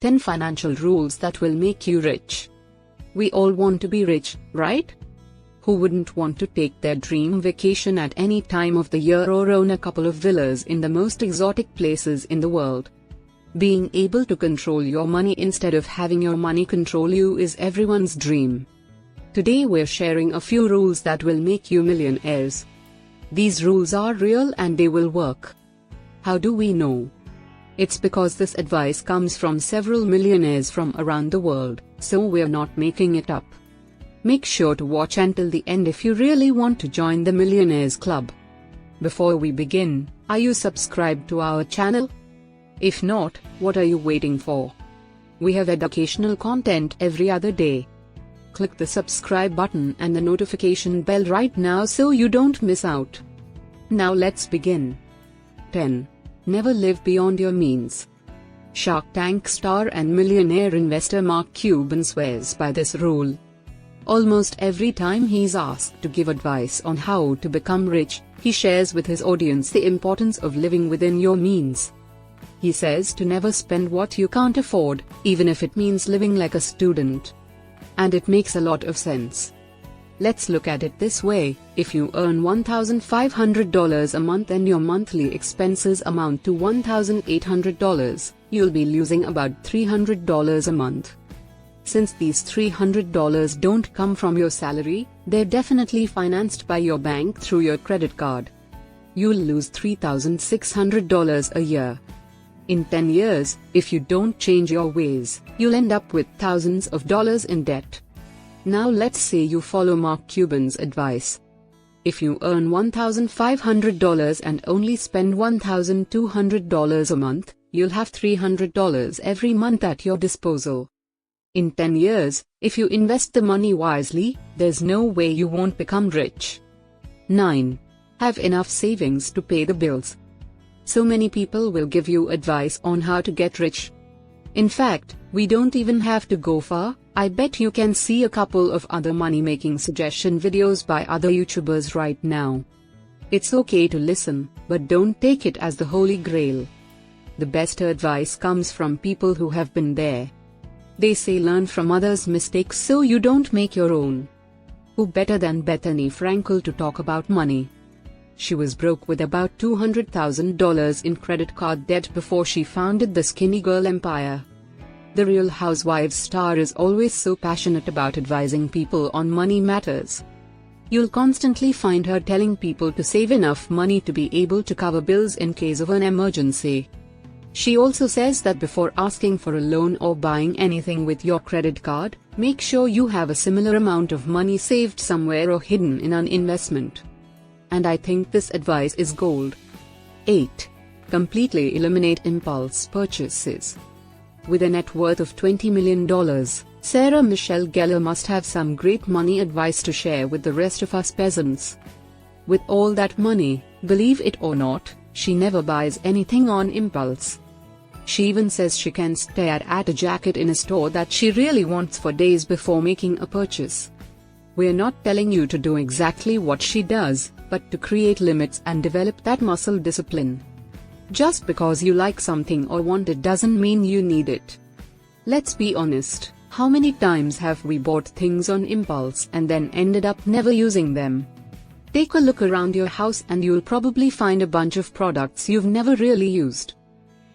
10 financial rules that will make you rich. We all want to be rich, right? Who wouldn't want to take their dream vacation at any time of the year or own a couple of villas in the most exotic places in the world? Being able to control your money instead of having your money control you is everyone's dream. Today we're sharing a few rules that will make you millionaires. These rules are real and they will work. How do we know? It's because this advice comes from several millionaires from around the world, so we're not making it up. Make sure to watch until the end if you really want to join the Millionaires Club. Before we begin, are you subscribed to our channel? If not, what are you waiting for? We have educational content every other day. Click the subscribe button and the notification bell right now so you don't miss out. Now let's begin. 10. Never live beyond your means. Shark Tank star and millionaire investor Mark Cuban swears by this rule. Almost every time he's asked to give advice on how to become rich, he shares with his audience the importance of living within your means. He says to never spend what you can't afford, even if it means living like a student. And it makes a lot of sense. Let's look at it this way: if you earn $1,500 a month and your monthly expenses amount to $1,800, you'll be losing about $300 a month. Since these $300 don't come from your salary, they're definitely financed by your bank through your credit card. You'll lose $3,600 a year. In 10 years, if you don't change your ways, you'll end up with thousands of dollars in debt. Now let's say you follow Mark Cuban's advice. If you earn $1,500 and only spend $1,200 a month, you'll have $300 every month at your disposal. In 10 years, if you invest the money wisely, there's no way you won't become rich. 9. Have enough savings to pay the bills. So many people will give you advice on how to get rich. In fact, we don't even have to go far. I bet you can see a couple of other money-making suggestion videos by other YouTubers right now. It's okay to listen, but don't take it as the holy grail. The best advice comes from people who have been there. They say learn from others' mistakes so you don't make your own. Who better than Bethany Frankel to talk about money? She was broke with about $200,000 in credit card debt before she founded the Skinny Girl Empire. The Real Housewives star is always so passionate about advising people on money matters. You'll constantly find her telling people to save enough money to be able to cover bills in case of an emergency. She also says that before asking for a loan or buying anything with your credit card, make sure you have a similar amount of money saved somewhere or hidden in an investment. And I think this advice is gold. 8. Completely eliminate impulse purchases. With a net worth of $20 million, Sarah Michelle Gellar must have some great money advice to share with the rest of us peasants. With all that money, believe it or not, she never buys anything on impulse. She even says she can stare at a jacket in a store that she really wants for days before making a purchase. We're not telling you to do exactly what she does, but to create limits and develop that muscle discipline. Just because you like something or want it doesn't mean you need it. Let's be honest, how many times have we bought things on impulse and then ended up never using them? Take a look around your house and you'll probably find a bunch of products you've never really used.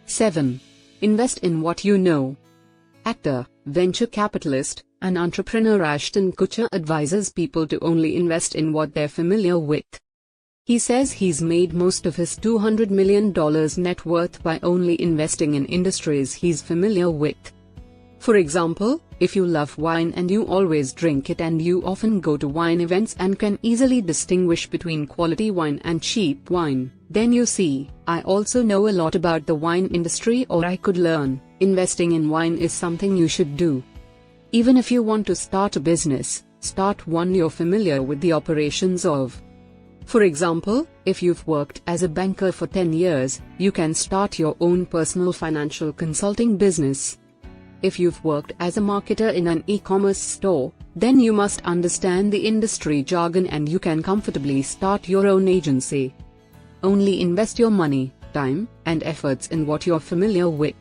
7. Invest in what you know. Actor, venture capitalist, and entrepreneur Ashton Kutcher advises people to only invest in what they're familiar with. He says he's made most of his $200 million net worth by only investing in industries he's familiar with. For example, if you love wine and you always drink it and you often go to wine events and can easily distinguish between quality wine and cheap wine, then you see, I also know a lot about the wine industry or I could learn. Investing in wine is something you should do. Even if you want to start a business, start one you're familiar with the operations of. For example, if you've worked as a banker for 10 years, you can start your own personal financial consulting business. If you've worked as a marketer in an e-commerce store, then you must understand the industry jargon and you can comfortably start your own agency. Only invest your money, time, and efforts in what you're familiar with.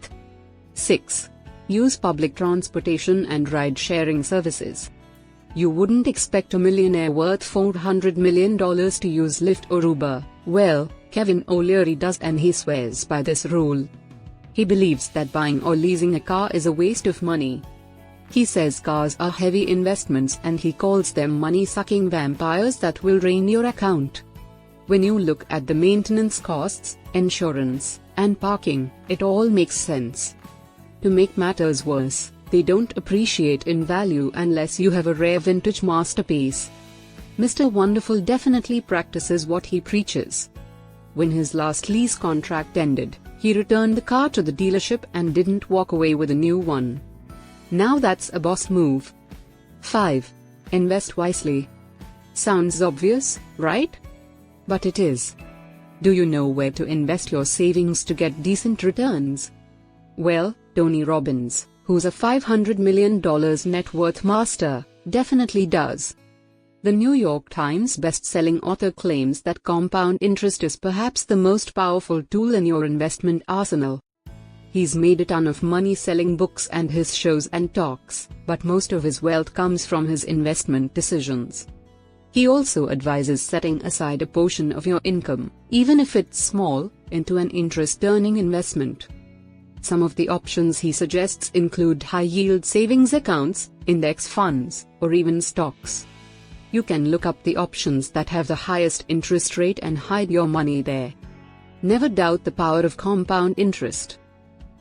6. use public transportation and ride-sharing services. You wouldn't expect a millionaire worth $400 million to use Lyft or Uber. Well, Kevin O'Leary does, and he swears by this rule. He believes that buying or leasing a car is a waste of money. He says cars are heavy investments, and he calls them money-sucking vampires that will drain your account. When you look at the maintenance costs, insurance, and parking, it all makes sense. To make matters worse, they don't appreciate in value unless you have a rare vintage masterpiece. Mr. Wonderful definitely practices what he preaches. When his last lease contract ended, he returned the car to the dealership and didn't walk away with a new one. Now that's a boss move. 5. Invest wisely. Sounds obvious, right? But it is. Do you know where to invest your savings to get decent returns? Well, Tony Robbins, who's a $500 million net worth master, definitely does. The New York Times best-selling author claims that compound interest is perhaps the most powerful tool in your investment arsenal. He's made a ton of money selling books and his shows and talks, but most of his wealth comes from his investment decisions. He also advises setting aside a portion of your income, even if it's small, into an interest-earning investment. Some of the options he suggests include high-yield savings accounts, index funds, or even stocks. You can look up the options that have the highest interest rate and hide your money there. Never doubt the power of compound interest.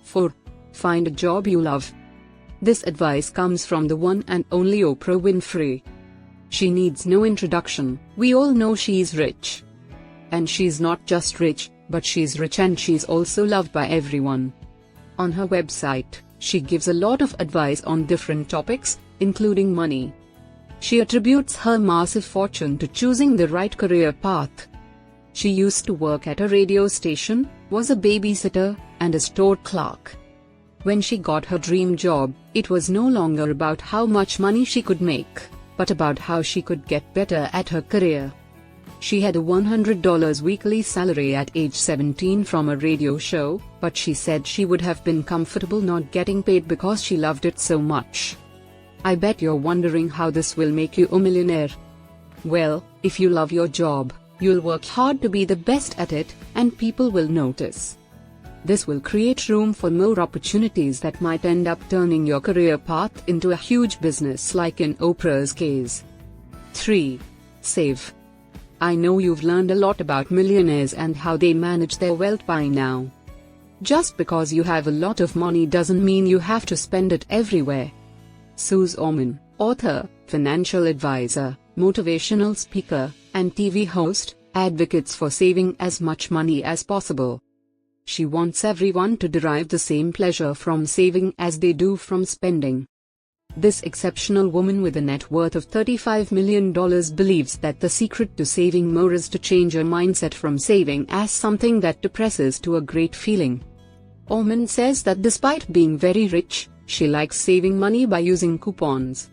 4. Find a job you love. This advice comes from the one and only Oprah Winfrey. She needs no introduction, we all know she's rich. And she's not just rich, but she's rich and she's also loved by everyone. On her website, she gives a lot of advice on different topics, including money. She attributes her massive fortune to choosing the right career path. She used to work at a radio station, was a babysitter, and a store clerk. When she got her dream job, it was no longer about how much money she could make, but about how she could get better at her career. She had a $100 weekly salary at age 17 from a radio show, but she said she would have been comfortable not getting paid because she loved it so much. I bet you're wondering how this will make you a millionaire. Well, if you love your job, you'll work hard to be the best at it, and people will notice. This will create room for more opportunities that might end up turning your career path into a huge business like in Oprah's case. 3. Save. I know you've learned a lot about millionaires and how they manage their wealth by now. Just because you have a lot of money doesn't mean you have to spend it everywhere. Suze Orman, author, financial advisor, motivational speaker, and TV host, advocates for saving as much money as possible. She wants everyone to derive the same pleasure from saving as they do from spending. This exceptional woman with a net worth of $35 million believes that the secret to saving more is to change your mindset from saving as something that depresses to a great feeling. Orman says that despite being very rich, she likes saving money by using coupons.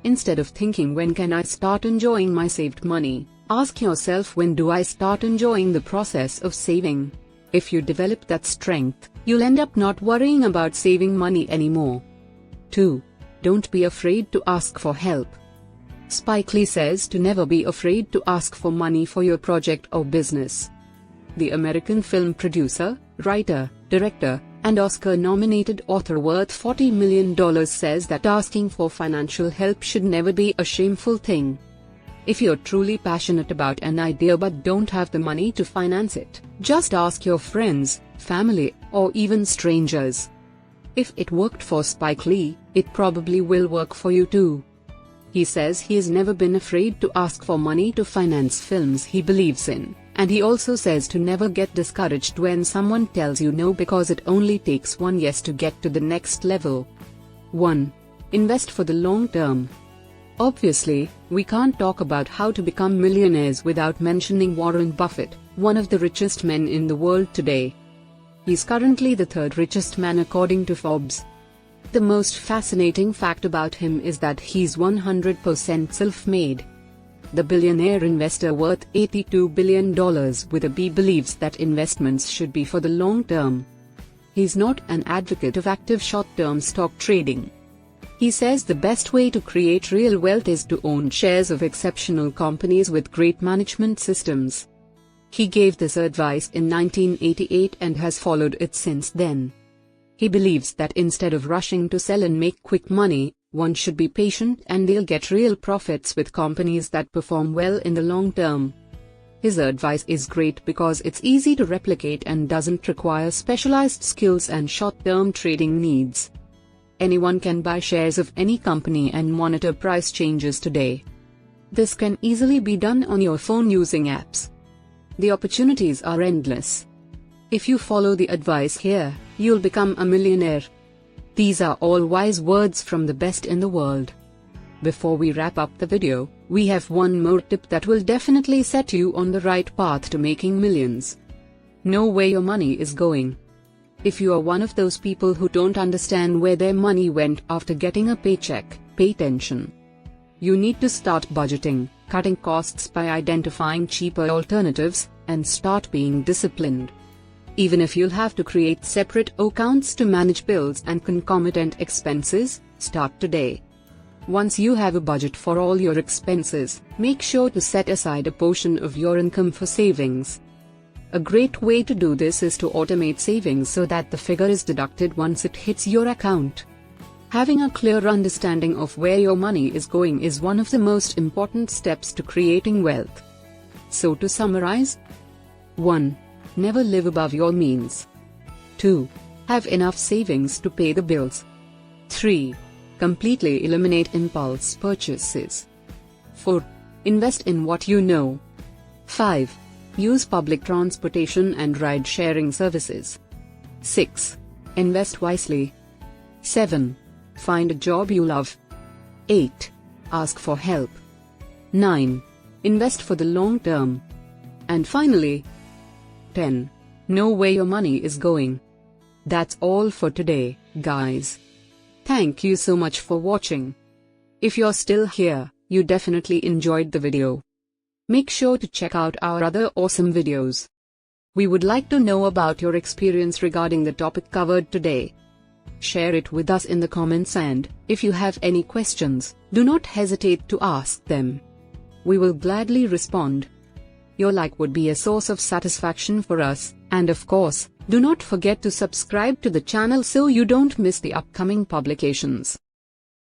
Instead of thinking, when can I start enjoying my saved money, ask yourself, when do I start enjoying the process of saving? If you develop that strength, you'll end up not worrying about saving money anymore. 2. Don't be afraid to ask for help. Spike Lee says to never be afraid to ask for money for your project or business. The American film producer, writer, director, and Oscar-nominated author worth $40 million says that asking for financial help should never be a shameful thing. If you're truly passionate about an idea but don't have the money to finance it, just ask your friends, family, or even strangers. If it worked for Spike Lee, it probably will work for you too. He says he has never been afraid to ask for money to finance films he believes in, and he also says to never get discouraged when someone tells you no, because it only takes one yes to get to the next level. 1. Invest for the long term. Obviously, we can't talk about how to become millionaires without mentioning Warren Buffett, one of the richest men in the world today. He's currently the third richest man according to Forbes. The most fascinating fact about him is that he's 100% self-made. The billionaire investor worth $82 billion with a B believes that investments should be for the long term. He's not an advocate of active short-term stock trading. He says the best way to create real wealth is to own shares of exceptional companies with great management systems. He gave this advice in 1988 and has followed it since then. He believes that instead of rushing to sell and make quick money, one should be patient and they'll get real profits with companies that perform well in the long term. His advice is great because it's easy to replicate and doesn't require specialized skills and short-term trading needs. Anyone can buy shares of any company and monitor price changes today. This can easily be done on your phone using apps. The opportunities are endless. If you follow the advice here, you'll become a millionaire. These are all wise words from the best in the world. Before we wrap up the video, we have one more tip that will definitely set you on the right path to making millions. Know where your money is going. If you are one of those people who don't understand where their money went after getting a paycheck, pay attention. You need to start budgeting, cutting costs by identifying cheaper alternatives, and start being disciplined. Even if you'll have to create separate accounts to manage bills and concomitant expenses, start today. Once you have a budget for all your expenses, make sure to set aside a portion of your income for savings. A great way to do this is to automate savings so that the figure is deducted once it hits your account. Having a clear understanding of where your money is going is one of the most important steps to creating wealth. So to summarize: 1. Never live above your means. 2. Have enough savings to pay the bills. 3. Completely eliminate impulse purchases. 4. Invest in what you know. 5. Use public transportation and ride-sharing services. 6. Invest wisely. 7. Find a job you love. 8. Ask for help. 9. Invest for the long term. And finally, 10. Know where your money is going. That's all for today, guys. Thank you so much for watching. If you're still here, you definitely enjoyed the video. Make sure to check out our other awesome videos. We would like to know about your experience regarding the topic covered today. Share it with us in the comments, and if you have any questions, do not hesitate to ask them. We will gladly respond. Your like would be a source of satisfaction for us, and of course, do not forget to subscribe to the channel so you don't miss the upcoming publications.